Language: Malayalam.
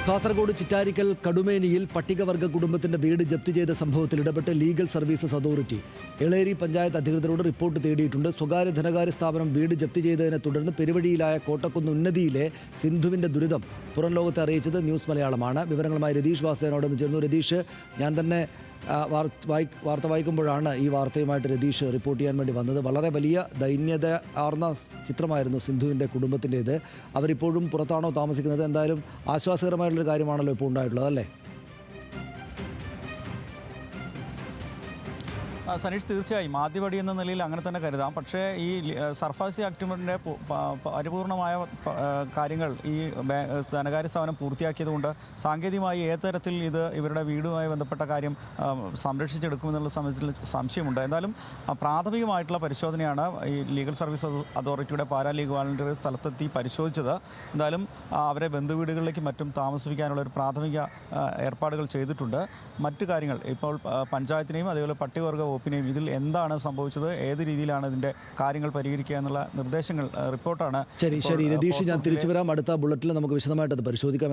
കാസർഗോഡ് ചിറ്റാരിക്കൽ കടുമേനിയിൽ പട്ടികവർഗ കുടുംബത്തിന്റെ വീട് ജപ്തി ചെയ്ത സംഭവത്തിൽ ഇടപെട്ട് legal services authority Eleri panchayat അധികൃതരോട് റിപ്പോർട്ട് തേടിയിട്ടുണ്ട്. സ്വകാര്യ ധനകാര്യ സ്ഥാപനം വീട് ജപ്തി ചെയ്തതിനെ തുടർന്ന് പെരുവഴിയിലായ കോട്ടക്കുന്ന് ഉന്നതിയിലെ സിന്ധുവിന്റെ ദുരിതം പുറം ലോകത്തെ അറിയിച്ചത് ന്യൂസ് മലയാളമാണ്. വിവരങ്ങളുമായി രതീഷ് വാസേനോട് ചേർന്നു. രതീഷ്, ഞാൻ തന്നെ വാർത്ത വായിക്കുമ്പോഴാണ് ഈ വാർത്തയുമായിട്ട് രതീഷ് റിപ്പോർട്ട് ചെയ്യാൻ വേണ്ടി വന്നത്. വളരെ വലിയ ദൈന്യത ആർന്ന ചിത്രമായിരുന്നു സിന്ധുവിൻ്റെ കുടുംബത്തിൻ്റേത്. അവരിപ്പോഴും പുറത്താണോ താമസിക്കുന്നത്? എന്തായാലും ആശ്വാസകരമായിട്ടുള്ളൊരു കാര്യമാണല്ലോ ഇപ്പോൾ ഉണ്ടായിട്ടുള്ളത്, അല്ലേ? സനീഷ്, തീർച്ചയായും ആദ്യപടി എന്ന നിലയിൽ അങ്ങനെ തന്നെ കരുതാം. പക്ഷേ ഈ സർഫാസി ആക്ടിൻ്റെ പരിപൂർണമായ കാര്യങ്ങൾ ഈ ധനകാര്യ സ്ഥാപനം പൂർത്തിയാക്കിയതുകൊണ്ട് സാങ്കേതികമായി ഏത് തരത്തിൽ ഇത് ഇവരുടെ വീടുമായി ബന്ധപ്പെട്ട കാര്യം സംരക്ഷിച്ചെടുക്കുമെന്നുള്ള സംശയമുണ്ട്. എന്തായാലും പ്രാഥമികമായിട്ടുള്ള പരിശോധനയാണ് ഈ ലീഗൽ സർവീസ് അതോറിറ്റിയുടെ പാരാ ലീഗ് വാളണ്ടിയർ സ്ഥലത്തെത്തി പരിശോധിച്ചത്. എന്തായാലും അവരെ ബന്ധുവീടുകളിലേക്കും മറ്റും താമസിപ്പിക്കാനുള്ള ഒരു പ്രാഥമിക ഏർപ്പാടുകൾ ചെയ്തിട്ടുണ്ട്. മറ്റു കാര്യങ്ങൾ ഇപ്പോൾ പഞ്ചായത്തിനെയും അതേപോലെ പട്ടികവർഗ വകുപ്പിനെയും ഇതിൽ എന്താണ് സംഭവിച്ചത്, ഏത് രീതിയിലാണ് ഇതിൻ്റെ കാര്യങ്ങൾ പരിഹരിക്കുക എന്നുള്ള നിർദ്ദേശങ്ങൾ റിപ്പോർട്ടാണ്. ശരി രതീഷ്, ഞാൻ തിരിച്ചു വരാം. അടുത്ത ബുള്ളറ്റിൽ നമുക്ക് വിശദമായിട്ട് അത് പരിശോധിക്കാം.